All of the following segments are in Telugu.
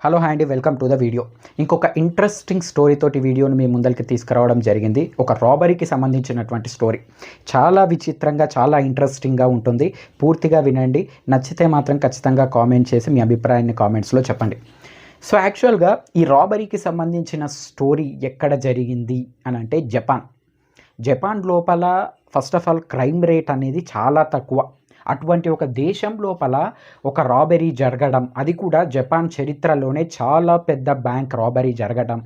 హలో హాయ్ అండి, వెల్కమ్ టు ద వీడియో. ఇంకొక ఇంట్రెస్టింగ్ స్టోరీ తోటి వీడియోని మీ ముందరికి తీసుకురావడం జరిగింది. ఒక రాబరీకి సంబంధించినటువంటి స్టోరీ. చాలా విచిత్రంగా, చాలా ఇంట్రెస్టింగ్గా ఉంటుంది. పూర్తిగా వినండి. నచ్చితే మాత్రం ఖచ్చితంగా కామెంట్ చేసి మీ అభిప్రాయాన్ని కామెంట్స్లో చెప్పండి. సో యాక్చువల్గా ఈ రాబరీకి సంబంధించిన స్టోరీ ఎక్కడ జరిగింది అని అంటే జపాన్ లోపల first of all crime rate అనేది చాలా తక్కువ. అటువంటి ఒక దేశం లోపల ఒక రాబరీ జరగడం, అది కూడా జపాన్ చరిత్రలోనే చాలా పెద్ద బ్యాంక్ రాబరీ జరగడం,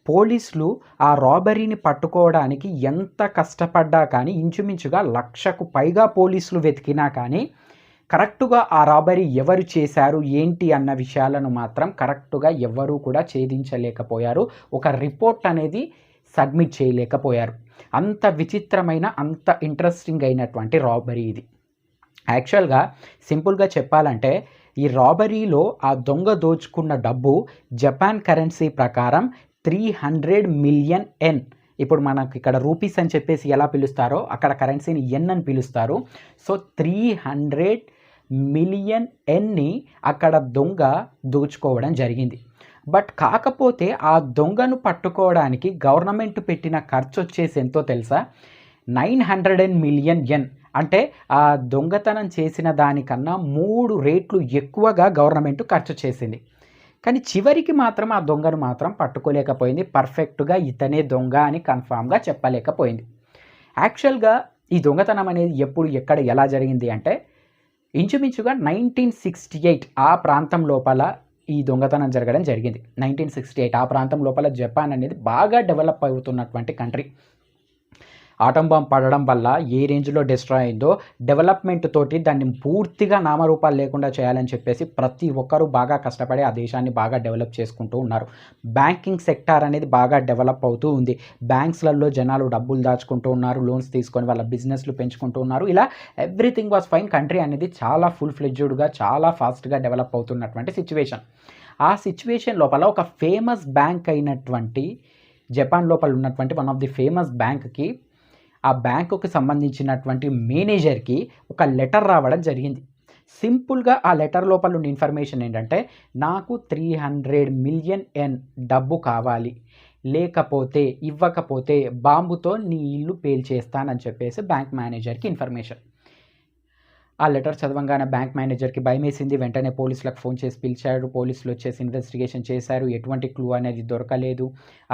పోలీసులు ఆ రాబరీని పట్టుకోవడానికి ఎంత కష్టపడ్డా కానీ, ఇంచుమించుగా 1,00,000కు పైగా పోలీసులు వెతికినా కానీ కరెక్టుగా ఆ రాబరీ ఎవరు చేశారు ఏంటి అన్న విషయాలను మాత్రం కరెక్టుగా ఎవరూ కూడా ఛేదించలేకపోయారు. ఒక రిపోర్ట్ అనేది సబ్మిట్ చేయలేకపోయారు. అంత విచిత్రమైన, అంత ఇంట్రెస్టింగ్ అయినటువంటి రాబరీ ఇది. యాక్చువల్గా సింపుల్గా చెప్పాలంటే ఈ రాబరీలో ఆ దొంగ దోచుకున్న డబ్బు జపాన్ కరెన్సీ ప్రకారం 300 మిలియన్ ఎన్. ఇప్పుడు మనకు ఇక్కడ రూపీస్ అని చెప్పేసి ఎలా పిలుస్తారో అక్కడ కరెన్సీని ఎన్ అని పిలుస్తారు. సో 300 మిలియన్ ఎన్ని అక్కడ దొంగ దోచుకోవడం జరిగింది. బట్ కాకపోతే ఆ దొంగను పట్టుకోవడానికి గవర్నమెంట్ పెట్టిన ఖర్చు వచ్చేసి ఎంతో తెలుసా? 900 మిలియన్ ఎన్. అంటే ఆ దొంగతనం చేసిన దానికన్నా 3 రెట్లు ఎక్కువగా గవర్నమెంట్ ఖర్చు చేసింది. కానీ చివరికి మాత్రం ఆ దొంగను మాత్రం పట్టుకోలేకపోయింది. పర్ఫెక్ట్గా ఇతనే దొంగ అని కన్ఫామ్గా చెప్పలేకపోయింది. యాక్చువల్గా ఈ దొంగతనం అనేది ఎప్పుడు, ఎక్కడ, ఎలా జరిగింది అంటే ఇంచుమించుగా 1968 ఆ ప్రాంతం లోపల ఈ దొంగతనం జరగడం జరిగింది. 1968 ఆ ప్రాంతం లోపల జపాన్ అనేది బాగా డెవలప్ అవుతున్నటువంటి కంట్రీ. ఆటం బాంబ్ పడడం వల్ల ఏ రేంజ్లో డిస్ట్రాయ్ అయిందో, డెవలప్మెంట్ తోటి దాన్ని పూర్తిగా నామరూపాలు లేకుండా చేయాలని చెప్పేసి ప్రతి ఒక్కరూ బాగా కష్టపడి ఆ దేశాన్ని బాగా డెవలప్ చేసుకుంటూ ఉన్నారు. బ్యాంకింగ్ సెక్టార్ అనేది బాగా డెవలప్ అవుతూ ఉంది. బ్యాంక్స్లలో జనాలు డబ్బులు దాచుకుంటూ ఉన్నారు, లోన్స్ తీసుకొని వాళ్ళ బిజినెస్లు పెంచుకుంటూ ఉన్నారు. ఇలా ఎవ్రీథింగ్ వాజ్ ఫైన్. కంట్రీ అనేది చాలా ఫుల్ ఫ్లెడ్జ్డ్గా, చాలా ఫాస్ట్గా డెవలప్ అవుతున్నటువంటి సిచ్యువేషన్. ఆ సిచ్యువేషన్ లోపల ఒక ఫేమస్ బ్యాంక్ అయినటువంటి జపాన్ లోపల ఉన్నటువంటి వన్ ఆఫ్ ది ఫేమస్ బ్యాంక్కి, ఆ బ్యాంకుకి సంబంధించినటువంటి మేనేజర్కి ఒక లెటర్ రావడం జరిగింది. సింపుల్గా ఆ లెటర్ లోపల ఉన్న ఇన్ఫర్మేషన్ ఏంటంటే, నాకు 300 మిలియన్ ఎన్ డబ్బు కావాలి, లేకపోతే ఇవ్వకపోతే బాంబుతో నీ ఇల్లు పేల్చేస్తానని చెప్పేసి బ్యాంక్ మేనేజర్కి ఇన్ఫర్మేషన్. ఆ లెటర్ చదవంగానే బ్యాంక్ మేనేజర్కి భయమేసింది. వెంటనే పోలీసులకు ఫోన్ చేసి పిలిచాడు. పోలీసులు వచ్చేసి ఇన్వెస్టిగేషన్ చేశారు. ఎటువంటి క్లూ అనేది దొరకలేదు.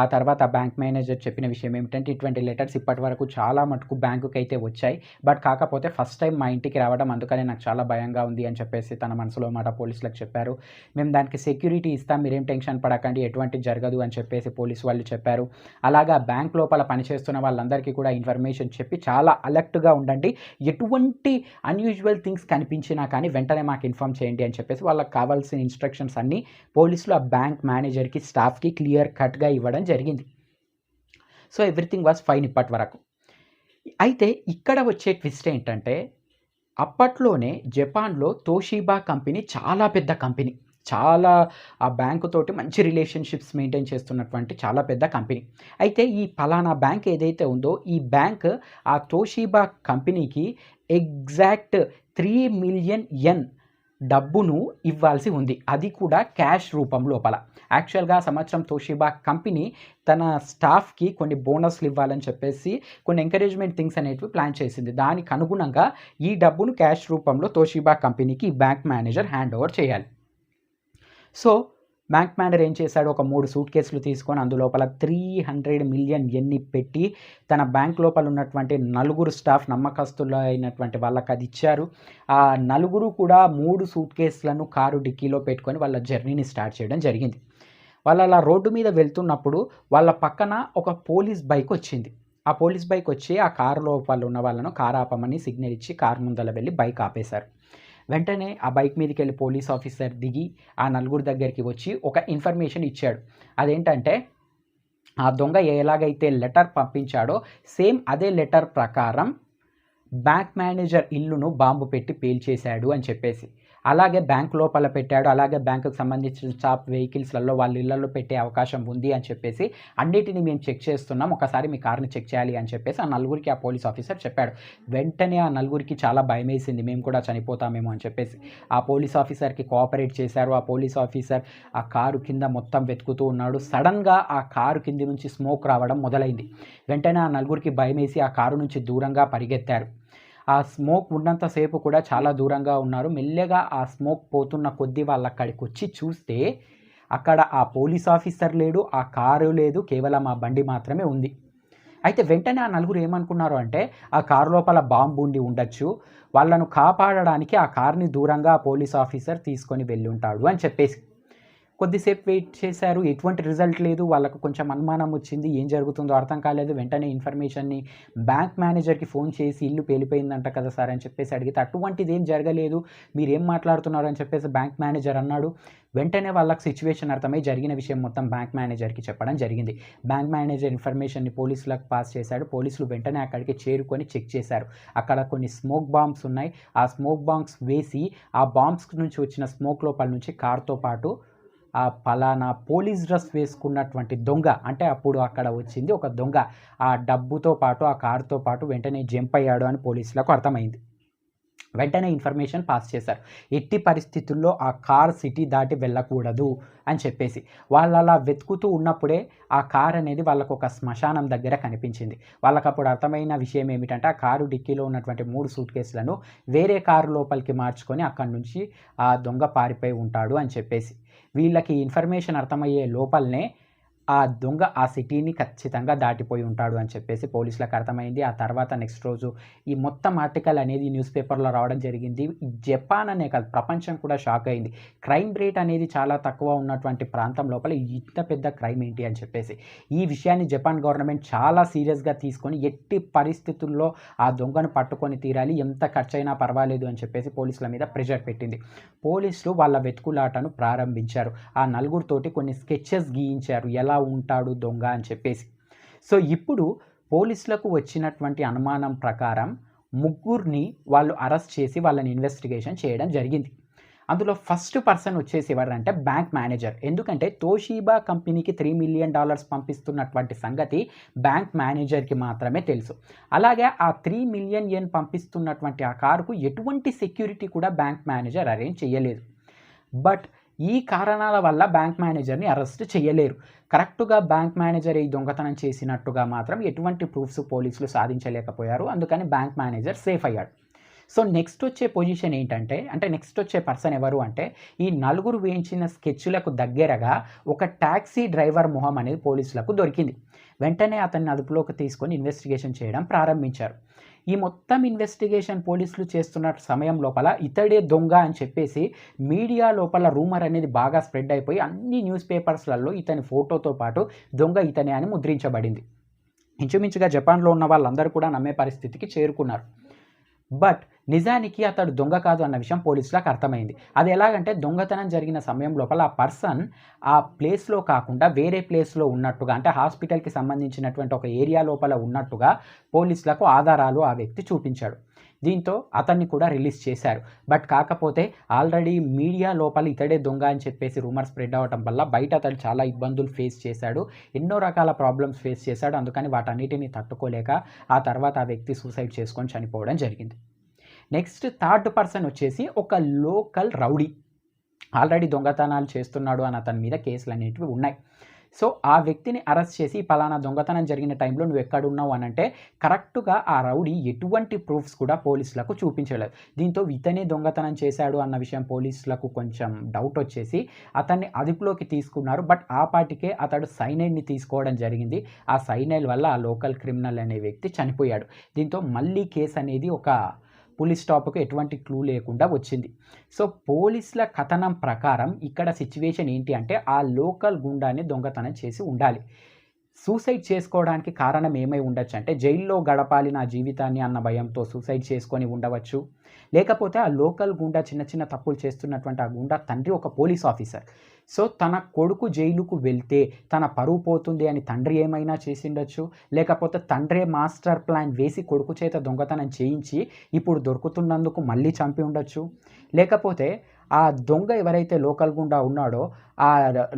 ఆ తర్వాత ఆ బ్యాంక్ మేనేజర్ చెప్పిన విషయం ఏమిటంటే, ఇటువంటి లెటర్స్ ఇప్పటి వరకు చాలా మటుకు బ్యాంకుకి అయితే వచ్చాయి, బట్ కాకపోతే ఫస్ట్ టైం మా ఇంటికి రావడం, అందుకనే నాకు చాలా భయంగా ఉంది అని చెప్పేసి తన మనసులో మాట పోలీసులకు చెప్పారు. మేము దానికి సెక్యూరిటీ ఇస్తాం, మీరేం టెన్షన్ పడకండి, ఎటువంటి జరగదు అని చెప్పేసి పోలీసు వాళ్ళు చెప్పారు. అలాగా బ్యాంక్ లోపల పనిచేస్తున్న వాళ్ళందరికీ కూడా ఇన్ఫర్మేషన్ చెప్పి చాలా అలర్ట్గా ఉండండి, ఎటువంటి అన్యూజువల్ థింగ్స్ కనిపించినా కానీ వెంటనే మాకు ఇన్ఫార్మ్ చేయండి అని చెప్పేసి వాళ్ళకి కావాల్సిన ఇన్స్ట్రక్షన్స్ అన్నీ పోలీసులు ఆ బ్యాంక్ మేనేజర్కి, స్టాఫ్కి క్లియర్ కట్గా ఇవ్వడం జరిగింది. సో ఎవ్రీథింగ్ వాజ్ ఫైన్ ఇప్పటి వరకు. అయితే ఇక్కడ వచ్చే ట్విస్ట్ ఏంటంటే, అప్పట్లోనే జపాన్లో తోషిబా కంపెనీ చాలా పెద్ద కంపెనీ, చాలా ఆ బ్యాంకు తోటి మంచి రిలేషన్షిప్స్ మెయింటైన్ చేస్తున్నటువంటి చాలా పెద్ద కంపెనీ. అయితే ఈ పలానా బ్యాంక్ ఏదైతే ఉందో, ఈ బ్యాంక్ ఆ తోషిబా కంపెనీకి ఎగ్జాక్ట్ 3 మిలియన్ ఎన్ డబ్బును ఇవ్వాల్సి ఉంది, అది కూడా క్యాష్ రూపం లోపల. యాక్చువల్గా సంవత్సరం తోషిబా కంపెనీ తన స్టాఫ్కి కొన్ని బోనస్లు ఇవ్వాలని చెప్పేసి కొన్ని ఎంకరేజ్మెంట్ థింగ్స్ అనేటివి ప్లాన్ చేసింది. దానికి అనుగుణంగా ఈ డబ్బును క్యాష్ రూపంలో తోషిబా కంపెనీకి ఈ బ్యాంక్ మేనేజర్ హ్యాండ్ ఓవర్ చేయాలి. సో బ్యాంక్ మేనేజర్ ఏం చేశాడు, ఒక 3 సూట్ కేసులు తీసుకొని అందులోపల 300 మిలియన్ ఎన్ని పెట్టి తన బ్యాంక్ లోపల ఉన్నటువంటి 4 స్టాఫ్ నమ్మకస్తులు అయినటువంటి వాళ్ళకి అది ఇచ్చారు. ఆ 4 కూడా 3 సూట్ కేసులను కారు డిక్కీలో పెట్టుకొని వాళ్ళ జర్నీని స్టార్ట్ చేయడం జరిగింది. వాళ్ళు అలా రోడ్డు మీద వెళ్తున్నప్పుడు వాళ్ళ పక్కన ఒక పోలీస్ బైక్ వచ్చింది. ఆ పోలీస్ బైక్ వచ్చి ఆ కారు లోపల ఉన్న వాళ్ళను కారు ఆపమని సిగ్నల్ ఇచ్చి కారు ముందర వెళ్ళి బైక్ ఆపేశారు. వెంటనే ఆ బైక్ మీదకి వెళ్ళి పోలీస్ ఆఫీసర్ దిగి ఆ 4 దగ్గరికి వచ్చి ఒక ఇన్ఫర్మేషన్ ఇచ్చాడు. అదేంటంటే, ఆ దొంగ ఎలాగైతే లెటర్ పంపించాడో సేమ్ అదే లెటర్ ప్రకారం బ్యాంక్ మేనేజర్ ఇల్లును బాంబు పెట్టి పేల్చేశాడు అని చెప్పేసి. అలాగే బ్యాంక్ లోపల పెట్టాడు, అలాగే బ్యాంకుకి సంబంధించిన స్టాఫ్ వెహికల్స్లలో వాళ్ళ ఇళ్లలో పెట్టే అవకాశం ఉంది అని చెప్పేసి అన్నిటిని మేము చెక్ చేస్తున్నాం, ఒకసారి మీ కార్ని చెక్ చేయాలి అని చెప్పేసి ఆ నలుగురికి ఆ పోలీస్ ఆఫీసర్ చెప్పాడు. వెంటనే ఆ నలుగురికి చాలా భయం వేసింది, మేము కూడా చనిపోతామేమో అని చెప్పేసి. ఆ పోలీస్ ఆఫీసర్కి కోఆపరేట్ చేశారు. ఆ పోలీస్ ఆఫీసర్ ఆ కారు కింద మొత్తం వెతుకుతూ ఉన్నాడు. సడన్గా ఆ కారు కింది నుంచి స్మోక్ రావడం మొదలైంది. వెంటనే ఆ నలుగురికి భయం వేసి ఆ కారు నుంచి దూరంగా పరిగెత్తారు. ఆ స్మోక్ ఉన్నంతసేపు కూడా చాలా దూరంగా ఉన్నారు. మెల్లగా ఆ స్మోక్ పోతున్న కొద్దీ వాళ్ళు అక్కడికి వచ్చి చూస్తే అక్కడ ఆ పోలీస్ ఆఫీసర్ లేడు, ఆ కారు లేదు, కేవలం ఆ బండి మాత్రమే ఉంది. అయితే వెంటనే ఆ నలుగురు ఏమనుకున్నారు అంటే ఆ కారు లోపల బాంబు ఉండి ఉండొచ్చు, వాళ్ళను కాపాడడానికి ఆ కార్ని దూరంగా ఆ పోలీస్ ఆఫీసర్ తీసుకొని వెళ్ళి ఉంటాడు అని చెప్పేసి కొద్దిసేపు వెయిట్ చేశారు. ఎటువంటి రిజల్ట్ లేదు. వాళ్ళకు కొంచెం అనుమానం వచ్చింది, ఏం జరుగుతుందో అర్థం కాలేదు. వెంటనే ఇన్ఫర్మేషన్ని బ్యాంక్ మేనేజర్కి ఫోన్ చేసి ఇల్లు పేలిపోయిందంట కదా సార్ అని చెప్పేసి అడిగితే అటువంటిది ఏం జరగలేదు, మీరేం మాట్లాడుతున్నారు అని చెప్పేసి బ్యాంక్ మేనేజర్ అన్నాడు. వెంటనే వాళ్ళకి సిచ్యువేషన్ అర్థమై జరిగిన విషయం మొత్తం బ్యాంక్ మేనేజర్కి చెప్పడం జరిగింది. బ్యాంక్ మేనేజర్ ఇన్ఫర్మేషన్ని పోలీసులకు పాస్ చేశాడు. పోలీసులు వెంటనే అక్కడికి చేరుకొని చెక్ చేశారు. అక్కడ కొన్ని స్మోక్ బాంబ్స్ ఉన్నాయి. ఆ స్మోక్ బాంబ్స్ వేసి ఆ బాంబ్స్ నుంచి వచ్చిన స్మోక్ లోపల నుంచి కార్తో పాటు ఆ పలానా పోలీస్ డ్రెస్ వేసుకున్నటువంటి దొంగ, అంటే అప్పుడు అక్కడ వచ్చింది ఒక దొంగ, ఆ డబ్బుతో పాటు ఆ కారుతో పాటు వెంటనే జంప్ అయ్యాడు అని పోలీసులకు అర్థమైంది. వెంటనే ఇన్ఫర్మేషన్ పాస్ చేశారు. ఎట్టి పరిస్థితుల్లో ఆ కార్ సిటీ దాటి వెళ్ళకూడదు అని చెప్పేసి. వాళ్ళు అలా వెతుకుతూ ఉన్నప్పుడే ఆ కార్ అనేది వాళ్ళకు ఒక శ్మశానం దగ్గర కనిపించింది. వాళ్ళకు అప్పుడు అర్థమైన విషయం ఏమిటంటే ఆ కారు డిక్కీలో ఉన్నటువంటి 3 సూట్ కేసులను వేరే కారు లోపలికి మార్చుకొని అక్కడి నుంచి ఆ దొంగ పారిపోయి ఉంటాడు అని చెప్పేసి. వీళ్ళకి ఇన్ఫర్మేషన్ అర్థమయ్యే లోపలనే ఆ దొంగ ఆ సిటీని ఖచ్చితంగా దాటిపోయి ఉంటాడు అని చెప్పేసి పోలీసులకు అర్థమైంది. ఆ తర్వాత నెక్స్ట్ రోజు ఈ మొత్తం ఆర్టికల్ అనేది న్యూస్ పేపర్లో రావడం జరిగింది. జపాన్ అనే కాదు, ప్రపంచం కూడా షాక్ అయింది. క్రైమ్ రేట్ అనేది చాలా తక్కువ ఉన్నటువంటి ప్రాంతం లోపల ఇంత పెద్ద క్రైమ్ ఏంటి అని చెప్పేసి. ఈ విషయాన్ని జపాన్ గవర్నమెంట్ చాలా సీరియస్గా తీసుకొని ఎట్టి పరిస్థితుల్లో ఆ దొంగను పట్టుకొని తీరాలి, ఎంత ఖర్చైనా పర్వాలేదు అని చెప్పేసి పోలీసుల మీద ప్రెషర్ పెట్టింది. పోలీసులు వాళ్ళ వెతుకులాటను ప్రారంభించారు. ఆ నలుగురితోటి కొన్ని స్కెచెస్ గీయించారు, ఎలా ఉంటాడు దొంగ అని చెప్పేసి. సో ఇప్పుడు పోలీసులకు వచ్చినటువంటి అనుమానం ప్రకారం ముగ్గురిని వాళ్ళు అరెస్ట్ చేసి వాళ్ళని ఇన్వెస్టిగేషన్ చేయడం జరిగింది. అందులో ఫస్ట్ పర్సన్ వచ్చేసి ఎవరంటే బ్యాంక్ మేనేజర్. ఎందుకంటే తోషిబా కంపెనీకి $3 మిలియన్ పంపిస్తున్నటువంటి సంగతి బ్యాంక్ మేనేజర్కి మాత్రమే తెలుసు. అలాగే ఆ 3 మిలియన్ యెన్ పంపిస్తున్నటువంటి ఆ కారుకు ఎటువంటి సెక్యూరిటీ కూడా బ్యాంక్ మేనేజర్ అరేంజ్ చేయలేదు. బట్ ఈ కారణాల వల్ల బ్యాంక్ మేనేజర్ని అరెస్ట్ చేయలేరు. కరెక్ట్గా బ్యాంక్ మేనేజర్ ఈ దొంగతనం చేసినట్టుగా మాత్రం ఎటువంటి ప్రూఫ్స్ పోలీసులు సాధించలేకపోయారు. అందుకని బ్యాంక్ మేనేజర్ సేఫ్ అయ్యాడు. సో నెక్స్ట్ వచ్చే పొజిషన్ ఏంటంటే, నెక్స్ట్ వచ్చే పర్సన్ ఎవరు అంటే ఈ నలుగురు వేయించిన స్కెచ్లకు దగ్గరగా ఒక ట్యాక్సీ డ్రైవర్ మొహం అనేది పోలీసులకు దొరికింది. వెంటనే అతన్ని అదుపులోకి తీసుకొని ఇన్వెస్టిగేషన్ చేయడం ప్రారంభించారు. ఈ మొత్తం ఇన్వెస్టిగేషన్ పోలీసులు చేస్తున్న సమయం లోపల ఇతడే దొంగ అని చెప్పేసి మీడియా లోపల రూమర్ అనేది బాగా స్ప్రెడ్ అయిపోయి అన్ని న్యూస్ పేపర్స్లలో ఇతని ఫోటోతో పాటు దొంగ ఇతనే అని ముద్రించబడింది. ఇంచుమించుగా జపాన్లో ఉన్న వాళ్ళందరూ కూడా నమ్మే పరిస్థితికి చేరుకున్నారు. బట్ నిజానికి అతడు దొంగ కాదు అన్న విషయం పోలీసులకు అర్థమైంది. అది ఎలాగంటే దొంగతనం జరిగిన సమయం లోపల ఆ పర్సన్ ఆ ప్లేస్లో కాకుండా వేరే ప్లేస్లో ఉన్నట్టుగా, అంటే హాస్పిటల్కి సంబంధించినటువంటి ఒక ఏరియా లోపల ఉన్నట్టుగా పోలీసులకు ఆధారాలు ఆ వ్యక్తి చూపించాడు. దీంతో అతన్ని కూడా రిలీజ్ చేశారు. బట్ కాకపోతే ఆల్రెడీ మీడియా లోపల ఇతడే దొంగ అని చెప్పేసి రూమర్ స్ప్రెడ్ అవ్వడం వల్ల బయట అతడు చాలా ఇబ్బందులు ఫేస్ చేశాడు, ఎన్నో రకాల ప్రాబ్లమ్స్ ఫేస్ చేశాడు. అందుకని వాటన్నిటిని తట్టుకోలేక ఆ తర్వాత ఆ వ్యక్తి సూసైడ్ చేసుకొని చనిపోవడం జరిగింది. నెక్స్ట్ థర్డ్ పర్సన్ వచ్చేసి ఒక లోకల్ రౌడీ. ఆల్రెడీ దొంగతనాలు చేస్తున్నాడు అని అతని మీద కేసులు అనేటివి ఉన్నాయి. సో ఆ వ్యక్తిని అరెస్ట్ చేసి పలానా దొంగతనం జరిగిన టైంలో నువ్వు ఎక్కడున్నావు అని అంటే కరెక్ట్గా ఆ రౌడీ ఎటువంటి ప్రూఫ్స్ కూడా పోలీసులకు చూపించలేదు. దీంతో ఇతనే దొంగతనం చేశాడు అన్న విషయం పోలీసులకు కొంచెం డౌట్ వచ్చేసి అతన్ని అదుపులోకి తీసుకున్నారు. బట్ ఆ పాటికే అతడు సైనైడ్ని తీసుకోవడం జరిగింది. ఆ సైనైడ్ వల్ల ఆ లోకల్ క్రిమినల్ అనే వ్యక్తి చనిపోయాడు. దీంతో మళ్ళీ కేసు అనేది ఒక పోలీస్ స్టాప్కు ఎటువంటి క్లూ లేకుండా వచ్చింది. సో పోలీసుల కథనం ప్రకారం ఇక్కడ సిచ్యువేషన్ ఏంటి అంటే ఆ లోకల్ గుండాని దొంగతనం చేసి ఉండాలి. సూసైడ్ చేసుకోవడానికి కారణం ఏమై ఉండొచ్చు అంటే జైల్లో గడపాలి నా జీవితాన్ని అన్న భయంతో సూసైడ్ చేసుకొని ఉండవచ్చు. లేకపోతే ఆ లోకల్ గుండా చిన్న చిన్న తప్పులు చేస్తున్నటువంటి ఆ గుండా తండ్రి ఒక పోలీస్ ఆఫీసర్. సో తన కొడుకు జైలుకు వెళ్తే తన పరువు పోతుంది అని తండ్రి ఏమైనా చేసిండొచ్చు. లేకపోతే తండ్రే మాస్టర్ ప్లాన్ వేసి కొడుకు చేత దొంగతనం చేయించి ఇప్పుడు దొరుకుతున్నందుకు మళ్ళీ చంపి ఉండొచ్చు. లేకపోతే ఆ దొంగ ఎవరైతే లోకల్ గుండా ఉన్నాడో ఆ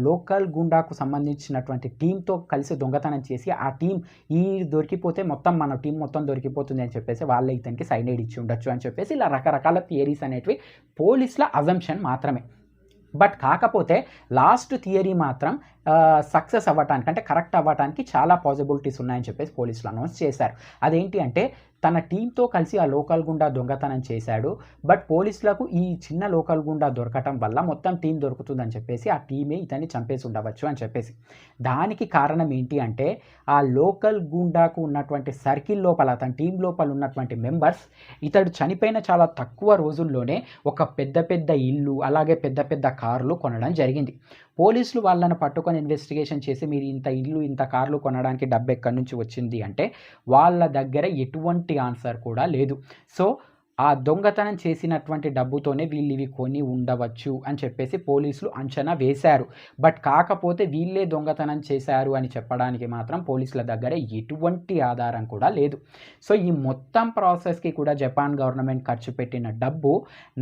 లోకల్ గుండాకు సంబంధించినటువంటి టీంతో కలిసి దొంగతనం చేసి ఆ టీం ఈ దొరికిపోతే మొత్తం మన టీం మొత్తం దొరికిపోతుంది అని చెప్పేసి వాళ్ళే ఇతనికి సైనైడ్ ఇచ్చి ఉండొచ్చు అని చెప్పేసి ఇలా రకరకాల థియరీస్ అనేటివి పోలీసుల అజంప్షన్ మాత్రమే. బట్ కాకపోతే లాస్ట్ థియరీ మాత్రం సక్సెస్ అవ్వటానికి అంటే కరెక్ట్ అవ్వటానికి చాలా పాసిబిలిటీస్ ఉన్నాయని చెప్పేసి పోలీసులు అనౌన్స్ చేశారు. అదేంటి అంటే తన టీంతో కలిసి ఆ లోకల్ గుండా దొంగతనం చేశాడు. బట్ పోలీసులకు ఈ చిన్న లోకల్ గుండా దొరకటం వల్ల మొత్తం టీం దొరుకుతుందని చెప్పేసి ఆ టీమే ఇతన్ని చంపేసి ఉండవచ్చు అని చెప్పేసి. దానికి కారణం ఏంటి అంటే ఆ లోకల్ గుండాకు ఉన్నటువంటి సర్కిల్ లోపల తన టీం లోపల ఉన్నటువంటి మెంబర్స్ ఇతడు చనిపోయిన చాలా తక్కువ రోజుల్లోనే ఒక పెద్ద పెద్ద ఇల్లు అలాగే పెద్ద పెద్ద కార్లు కొనడం జరిగింది. పోలీసులు వాళ్ళని పట్టుకొని ఇన్వెస్టిగేషన్ చేసి మీరు ఇంత ఇల్లు ఇంత కార్లు కొనడానికి డబ్బు ఎక్కడి నుంచి వచ్చింది అంటే వాళ్ళ దగ్గర ఎటువంటి ఆన్సర్ కూడా లేదు. సో ఆ దొంగతనం చేసినటువంటి డబ్బుతోనే వీళ్ళు ఇవి కొని ఉండవచ్చు అని చెప్పేసి పోలీసులు అంచనా వేశారు. బట్ కాకపోతే వీళ్ళే దొంగతనం చేశారు అని చెప్పడానికి మాత్రం పోలీసుల దగ్గర ఎటువంటి ఆధారం కూడా లేదు. సో ఈ మొత్తం ప్రాసెస్కి కూడా జపాన్ గవర్నమెంట్ ఖర్చు పెట్టిన డబ్బు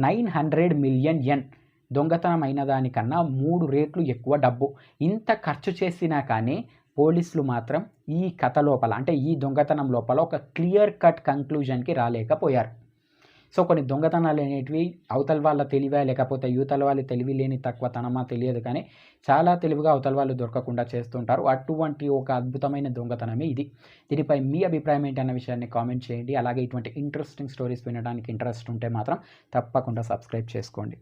900 మిలియన్ యెన్. దొంగతనం అయిన దానికన్నా 3 రెట్లు ఎక్కువ డబ్బు. ఇంత ఖర్చు చేసినా కానీ పోలీసులు మాత్రం ఈ కథ లోపల అంటే ఈ దొంగతనం లోపల ఒక క్లియర్ కట్ కంక్లూజన్కి రాలేకపోయారు. సో కొన్ని దొంగతనాలు అనేటివి అవతల వాళ్ళ తెలివా లేకపోతే యువతల వాళ్ళ తెలివి లేని తక్కువతనమా తెలియదు, కానీ చాలా తెలివిగా అవతల వాళ్ళు దొరకకుండా చేస్తుంటారు. అటువంటి ఒక అద్భుతమైన దొంగతనమే ఇది. దీనిపై మీ అభిప్రాయం ఏంటన్న విషయాన్ని కామెంట్ చేయండి. అలాగే ఇటువంటి ఇంట్రెస్టింగ్ స్టోరీస్ వినడానికి ఇంట్రెస్ట్ ఉంటే మాత్రం తప్పకుండా సబ్స్క్రైబ్ చేసుకోండి.